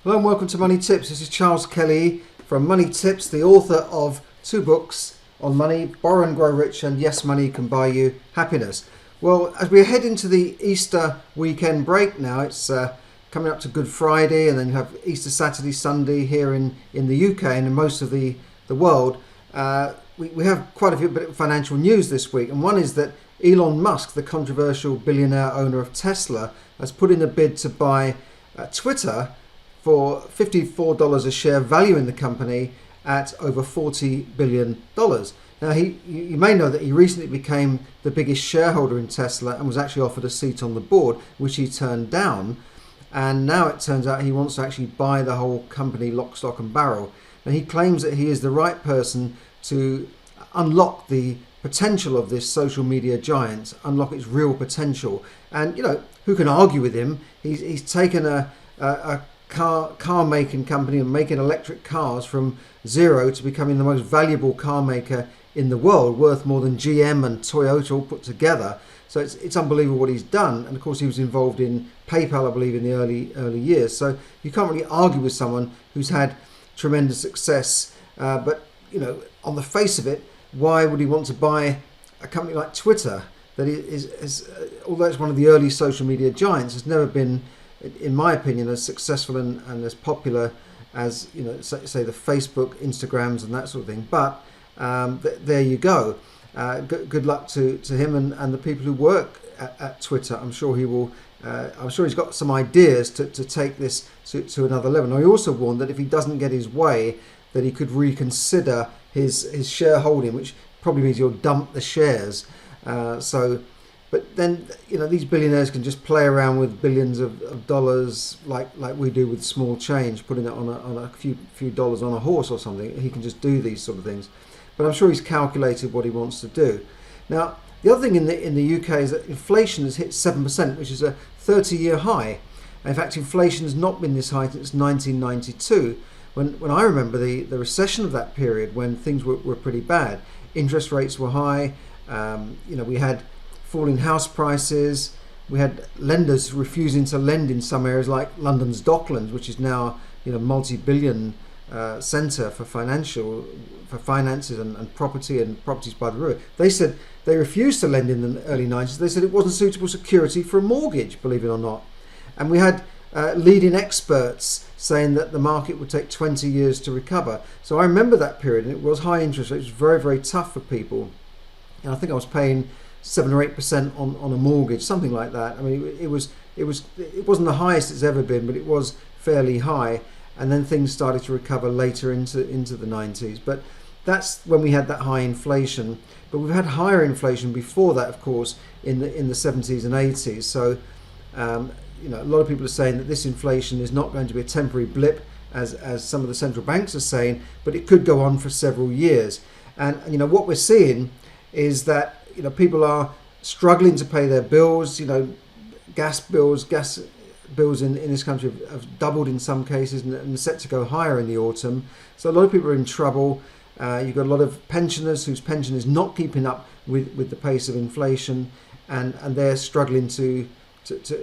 Hello and welcome to Money Tips. This is Charles Kelly from Money Tips, the author of 2 books on money, Borrow and Grow Rich and Yes, Money Can Buy You Happiness. Well, as we head into the Easter weekend break now, it's coming up to Good Friday, and then you have Easter Saturday, Sunday here in the UK and in most of the world. We have quite a bit of financial news this week, and one is that Elon Musk, the controversial billionaire owner of Tesla, has put in a bid to buy Twitter for $54 a share, value in the company at over $40 billion. Now, you may know that he recently became the biggest shareholder in Tesla and was actually offered a seat on the board, which he turned down. And now it turns out he wants to actually buy the whole company lock, stock and barrel. And he claims that he is the right person to unlock the potential of this social media giant, unlock its real potential. And, you know, who can argue with him? He's taken a car making company and making electric cars from zero to becoming the most valuable car maker in the world, worth more than GM and Toyota all put together. So it's unbelievable what he's done. And of course he was involved in PayPal, I believe, in the early years. So you can't really argue with someone who's had tremendous success. But you know, on the face of it, why would he want to buy a company like Twitter that is although it's one of the early social media giants, has never been, in my opinion, as successful and as popular as, you know, say the Facebook, Instagrams and that sort of thing. But there you go. Good luck to him and the people who work at Twitter. I'm sure he will. I'm sure he's got some ideas to take this to another level. Now, he also warned that if he doesn't get his way, that he could reconsider his shareholding, which probably means he'll dump the shares. But then, you know, these billionaires can just play around with billions of dollars like we do with small change, putting it on a few dollars on a horse or something. He can just do these sort of things. But I'm sure he's calculated what he wants to do. Now, the other thing in the UK is that inflation has hit 7%, which is a 30-year high. In fact, inflation has not been this high since 1992, when I remember the recession of that period, when things were pretty bad. Interest rates were high. You know, we had falling house prices. We had lenders refusing to lend in some areas, like London's Docklands, which is now, you know, multi-billion centre for finances and property and properties by the river. They said they refused to lend in the early 90s. They said it wasn't suitable security for a mortgage, believe it or not. And we had leading experts saying that the market would take 20 years to recover. So I remember that period, and it was high interest rates. It was very, very tough for people. And I think I was paying 7 or 8% on a mortgage, something like that. I mean, it wasn't the highest it's ever been, but it was fairly high. And then things started to recover later into the 90s. But that's when we had that high inflation. But we've had higher inflation before that, of course, in the 70s and 80s. So you know, a lot of people are saying that this inflation is not going to be a temporary blip, as some of the central banks are saying, but it could go on for several years. And you know, what we're seeing is that, you know, people are struggling to pay their bills. You know, gas bills in this country have doubled in some cases and set to go higher in the autumn. So a lot of people are in trouble. You've got a lot of pensioners whose pension is not keeping up with the pace of inflation, and they're struggling to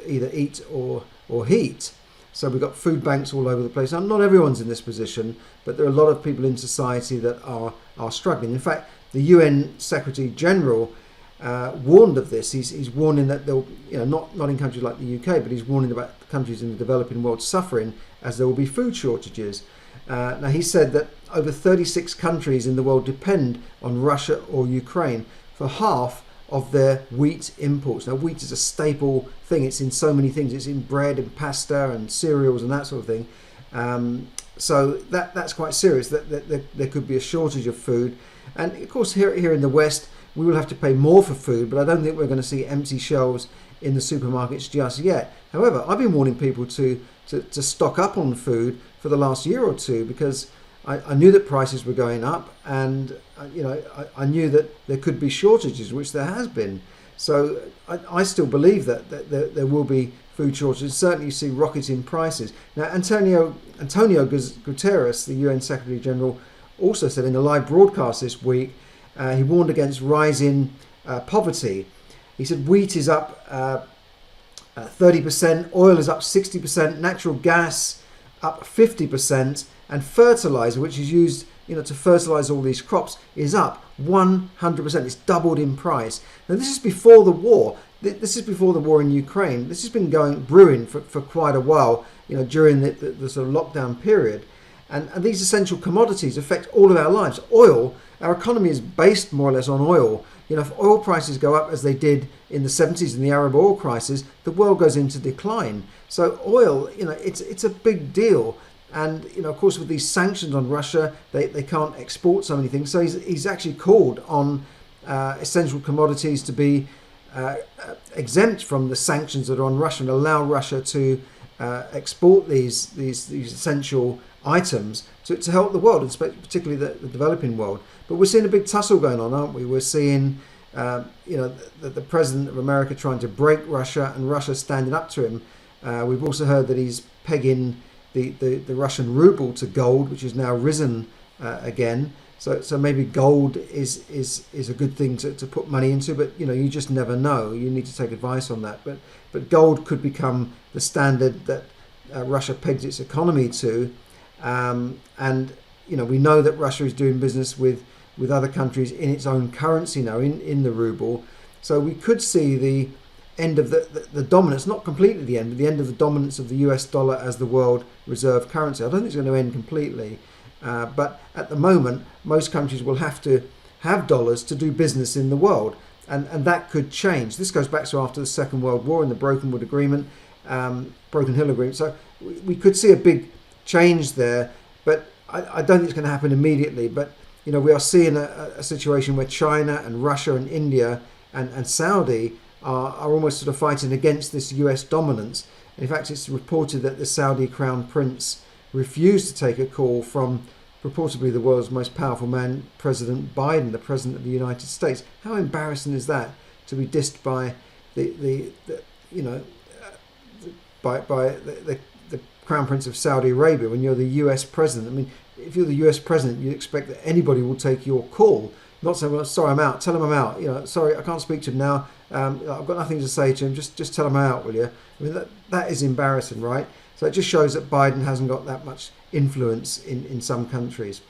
either eat or heat. So we've got food banks all over the place. Now, not everyone's in this position, but there are a lot of people in society that are struggling. In fact, the UN Secretary General warned of this. He's warning that they'll, you know, not in countries like the UK, but he's warning about countries in the developing world suffering as there will be food shortages. Now, he said that over 36 countries in the world depend on Russia or Ukraine for half of their wheat imports. Now, wheat is a staple thing. It's in so many things. It's in bread and pasta and cereals and that sort of thing. So that's quite serious, that there could be a shortage of food. And of course, here in the West, we will have to pay more for food, but I don't think we're going to see empty shelves in the supermarkets just yet. However, I've been warning people to stock up on food for the last year or two, because I knew that prices were going up, and you know, I knew that there could be shortages, which there has been. So I still believe that there will be food shortages. Certainly you see rocketing prices. Now, Antonio Guterres, the UN Secretary General, also said in a live broadcast this week, he warned against rising poverty. He said wheat is up 30%, oil is up 60%, natural gas up 50%, and fertilizer, which is used to fertilize all these crops, is up 100%. It's doubled in price. Now this is before the war. This is before the war in Ukraine. This has been brewing for quite a while, during the sort of lockdown period. And these essential commodities affect all of our lives. Oil, our economy is based more or less on oil. If oil prices go up as they did in the 70s in the Arab oil crisis, the world goes into decline. So oil, it's a big deal. And, of course, with these sanctions on Russia, they can't export so many things. So he's actually called on essential commodities to be exempt from the sanctions that are on Russia and allow Russia to export these essential items to help the world, particularly the developing world. But we're seeing a big tussle going on, aren't we? We're seeing the president of America trying to break Russia and Russia standing up to him. We've also heard that he's pegging the Russian Rouble to gold, which has now risen again. So maybe gold is a good thing to put money into, but you just never know. You need to take advice on that. But gold could become the standard that Russia pegs its economy to, and we know that Russia is doing business with other countries in its own currency now, in the ruble. So we could see the end of the dominance, not completely the end, but the end of the dominance of the US dollar as the world reserve currency. I don't think it's going to end completely, but at the moment, most countries will have to have dollars to do business in the world, and that could change. This goes back to after the Second World War and the Broken Hill Agreement. So we could see a big change there, but I don't think it's going to happen immediately. But we are seeing a situation where China and Russia and India and Saudi are almost sort of fighting against this US dominance. In fact, it's reported that the Saudi Crown Prince refused to take a call from purportedly the world's most powerful man, President Biden, the President of the United States. How embarrassing is that, to be dissed by the Crown Prince of Saudi Arabia when you're the US President? I mean, if you're the US President, you expect that anybody will take your call. Not saying, well, sorry, I'm out. Tell him I'm out. Sorry, I can't speak to him now. I've got nothing to say to him. Just tell him I'm out, will you? I mean, that is embarrassing, right? So it just shows that Biden hasn't got that much influence in some countries.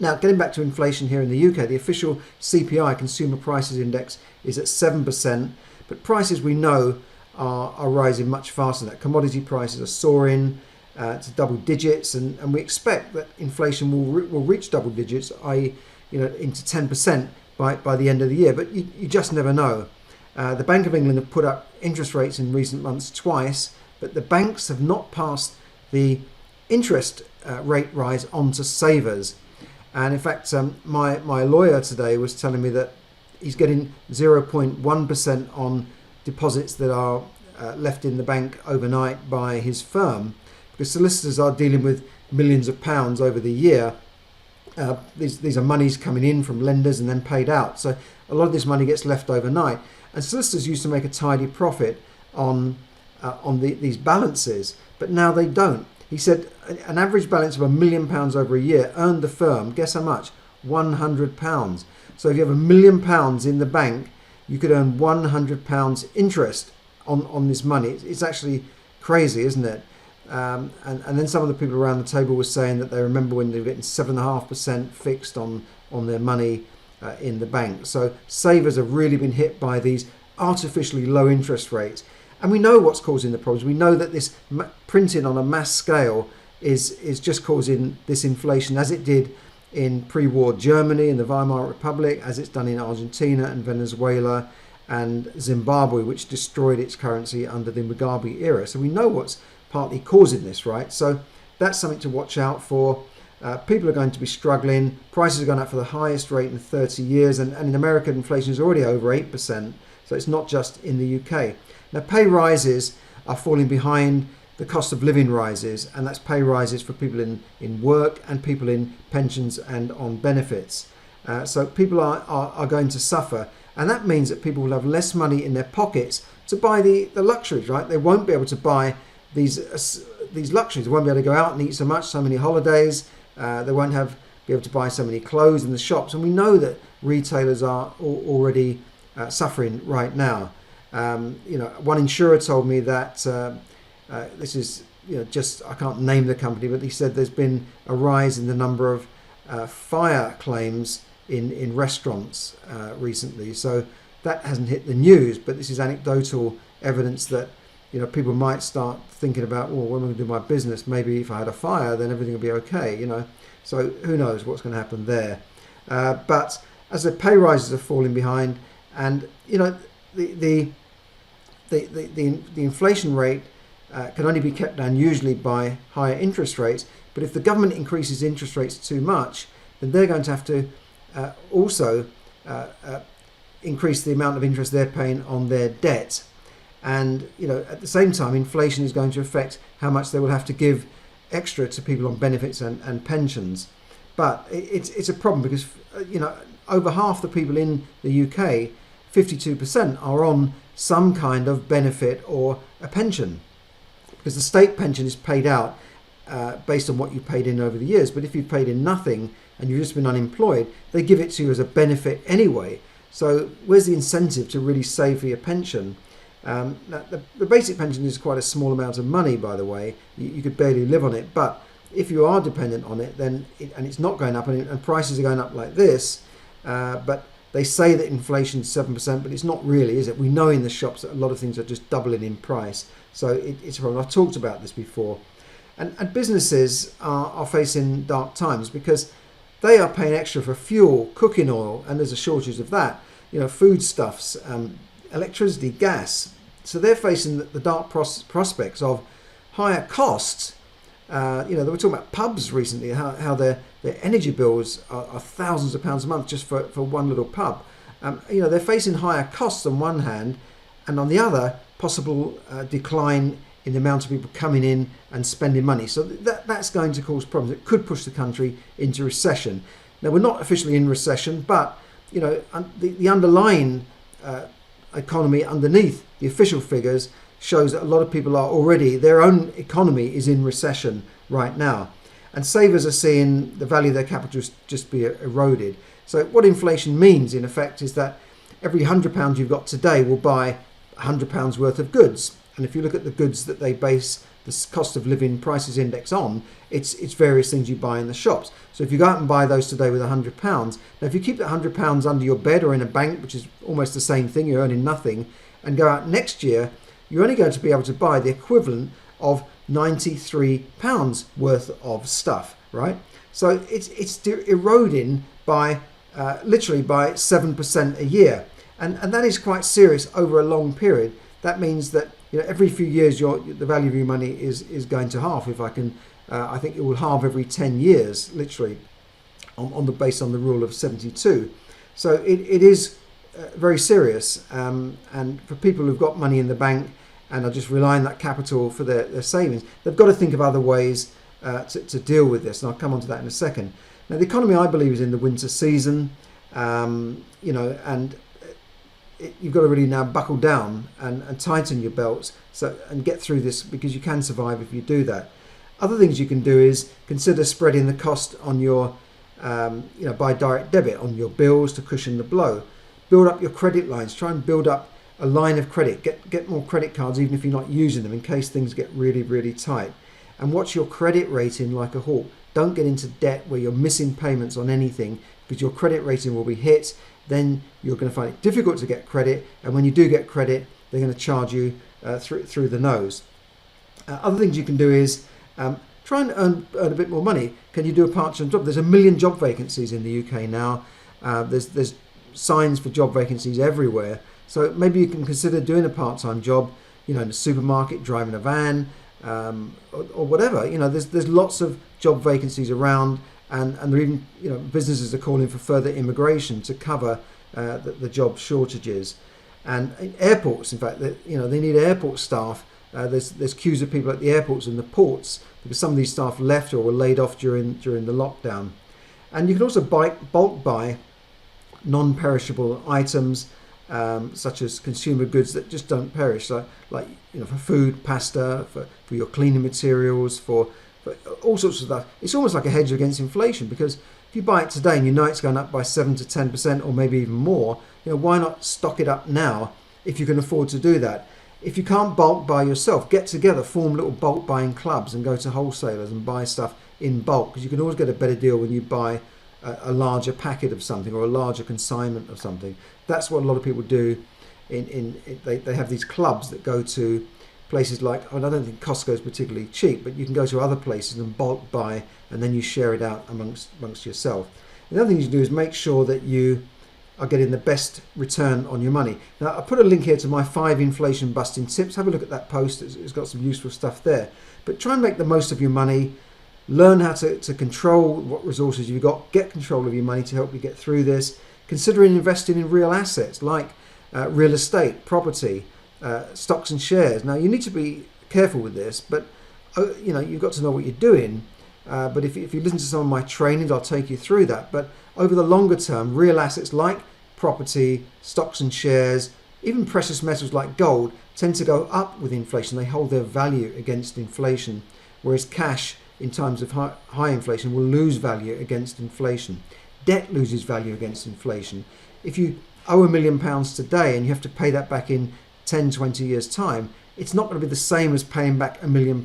Now, getting back to inflation here in the UK, the official CPI, Consumer Prices Index, is at 7%. But prices, we know, are rising much faster than that. Commodity prices are soaring to double digits, and we expect that inflation will reach double digits, i.e., into 10% by the end of the year. But you just never know. The Bank of England have put up interest rates in recent months twice, but the banks have not passed the interest rate rise on to savers. And in fact, my lawyer today was telling me that he's getting 0.1% on deposits that are left in the bank overnight by his firm, because solicitors are dealing with millions of pounds over the year. These are monies coming in from lenders and then paid out. So a lot of this money gets left overnight. And solicitors used to make a tidy profit on these balances, but now they don't. He said an average balance of £1 million over a year earned the firm, guess how much? £100. So if you have £1 million in the bank, you could earn £100 interest on this money. It's actually crazy, isn't it? And then some of the people around the table were saying that they remember when they were getting 7.5% fixed on their money in the bank. So savers have really been hit by these artificially low interest rates. And we know what's causing the problems. We know that this printing on a mass scale is just causing this inflation, as it did in pre-war Germany and the Weimar Republic, as it's done in Argentina and Venezuela and Zimbabwe, which destroyed its currency under the Mugabe era. So we know what's partly causing this, right? So that's something to watch out for. People are going to be struggling. Prices are going up for the highest rate in 30 years. And in America, inflation is already over 8%. So it's not just in the UK. Now, pay rises are falling behind the cost of living rises. And that's pay rises for people in work and people in pensions and on benefits. So people are going to suffer. And that means that people will have less money in their pockets to buy the luxuries, right? They won't be able to buy these luxuries. They won't be able to go out and eat so many holidays. They won't be able to buy so many clothes in the shops. And we know that retailers are already suffering right now. One insurer told me that this is just, I can't name the company, but he said there's been a rise in the number of fire claims in restaurants recently. So that hasn't hit the news, but this is anecdotal evidence that people might start thinking about, well, what am I going to do my business? Maybe if I had a fire, then everything will be okay. So who knows what's going to happen there? But as the pay rises are falling behind, and the inflation rate can only be kept down usually by higher interest rates. But if the government increases interest rates too much, then they're going to have to also increase the amount of interest they're paying on their debt. And at the same time, inflation is going to affect how much they will have to give extra to people on benefits and pensions. But it's a problem because over half the people in the UK, 52%, are on some kind of benefit or a pension, because the state pension is paid out based on what you paid in over the years. But if you've paid in nothing and you've just been unemployed, they give it to you as a benefit anyway. So where's the incentive to really save for your pension? Now, the basic pension is quite a small amount of money, by the way. You could barely live on it. But if you are dependent on it, then and it's not going up, and prices are going up like this, but they say that inflation is 7%, but it's not really, is it? We know in the shops that a lot of things are just doubling in price. So it's a problem. I've talked about this before. And businesses are facing dark times because they are paying extra for fuel, cooking oil, and there's a shortage of that. Foodstuffs, electricity, gas. So they're facing the dark prospects of higher costs. They were talking about pubs recently, how their energy bills are thousands of pounds a month just for one little pub. They're facing higher costs on one hand, and on the other, possible decline in the amount of people coming in and spending money. So that's going to cause problems. It could push the country into recession. Now, we're not officially in recession, but the underlying economy underneath the official figures shows that a lot of people are already, their own economy is in recession right now. And savers are seeing the value of their capital just be eroded. So what inflation means, in effect, is that every £100 you've got today will buy £100 worth of goods. And if you look at the goods that they base the cost of living prices index on, it's various things you buy in the shops. So if you go out and buy those today with £100, now if you keep that £100 under your bed or in a bank, which is almost the same thing, you're earning nothing, and go out next year, you're only going to be able to buy the equivalent of £93 worth of stuff, right? So it's eroding by literally by 7% a year, and that is quite serious over a long period. That means that every few years the value of your money is going to halve. If I can, I think it will halve every 10 years, literally, based on the rule of 72. So it is very serious, and for people who've got money in the bank and are just relying on that capital for their savings, they've got to think of other ways to deal with this, and I'll come on to that in a second. Now, the economy, I believe, is in the winter season, and you've got to really now buckle down and tighten your belts and get through this, because you can survive if you do that. Other things you can do is consider spreading the cost on your, by direct debit on your bills to cushion the blow. Build up your credit lines. Try and build up a line of credit. Get more credit cards, even if you're not using them, in case things get really, really tight. And watch your credit rating like a hawk. Don't get into debt where you're missing payments on anything, because your credit rating will be hit. Then you're going to find it difficult to get credit, and when you do get credit, they're going to charge you through the nose. Other things you can do is try and earn a bit more money. Can you do a part-time job? There's 1 million job vacancies in the UK now. There's signs for job vacancies everywhere. So maybe you can consider doing a part-time job, in a supermarket, driving a van, or whatever. There's lots of job vacancies around. And there even, businesses are calling for further immigration to cover the job shortages. And airports, in fact, they need airport staff. There's queues of people at the airports and the ports because some of these staff left or were laid off during the lockdown. And you can also bulk buy non-perishable items, such as consumer goods that just don't perish, like for food, pasta, for your cleaning materials, for all sorts of stuff. It's almost like a hedge against inflation, because if you buy it today and you know it's going up by 7 to 10% or maybe even more, why not stock it up now if you can afford to do that? if you can't bulk buy yourself, get together, form little bulk buying clubs and go to wholesalers and buy stuff in bulk, because you can always get a better deal when you buy a larger packet of something or a larger consignment of something. That's what a lot of people do. They have these clubs that go to places like, I don't think Costco is particularly cheap, but you can go to other places and bulk buy, and then you share it out amongst yourself. The other thing you can do is make sure that you are getting the best return on your money. Now, I put a link here to my 5 inflation busting tips. Have a look at that post. It's got some useful stuff there. But try and make the most of your money. Learn how to control what resources you've got. Get control of your money to help you get through this. Considering investing in real assets like real estate, property, stocks and shares. Now, you need to be careful with this, but you've got to know what you're doing. But if you listen to some of my trainings, I'll take you through that. But over the longer term, real assets like property, stocks and shares, even precious metals like gold tend to go up with inflation. They hold their value against inflation, whereas cash in times of high inflation will lose value against inflation. Debt loses value against inflation. If you owe £1 million today and you have to pay that back in 10, 20 years' time, it's not going to be the same as paying back £1 million,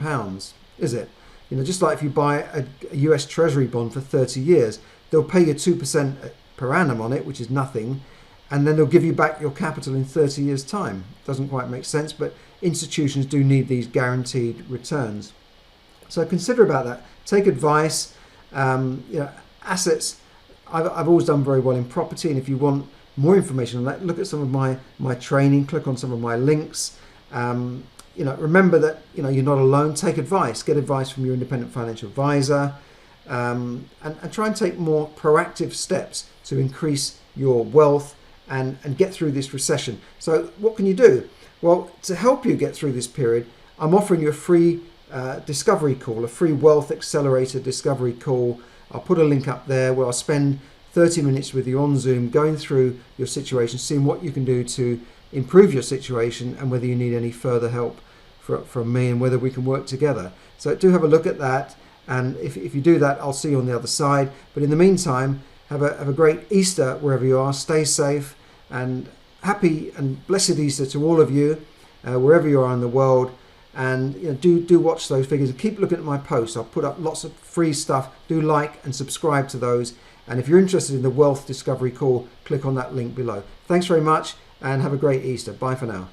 is it? Just like if you buy a US Treasury bond for 30 years, they'll pay you 2% per annum on it, which is nothing, and then they'll give you back your capital in 30 years' time. Doesn't quite make sense, but institutions do need these guaranteed returns. So consider about that. Take advice. Assets, I've always done very well in property, and if you want more information on that, look at some of my training, click on some of my links. Remember that you're not alone. Take advice. Get advice from your independent financial advisor, and try and take more proactive steps to increase your wealth and get through this recession. So what can you do? Well, to help you get through this period, I'm offering you a free discovery call, a free wealth accelerator discovery call. I'll put a link up there where I'll spend 30 minutes with you on Zoom going through your situation, seeing what you can do to improve your situation and whether you need any further help from me and whether we can work together. So do have a look at that, and if you do that, I'll see you on the other side. But in the meantime, have a great Easter wherever you are. Stay safe, and happy and blessed Easter to all of you wherever you are in the world. And do watch those figures and keep looking at my posts. I'll put up lots of free stuff. Do like and subscribe to those. And if you're interested in the Wealth Discovery Call, click on that link below. Thanks very much and have a great Easter. Bye for now.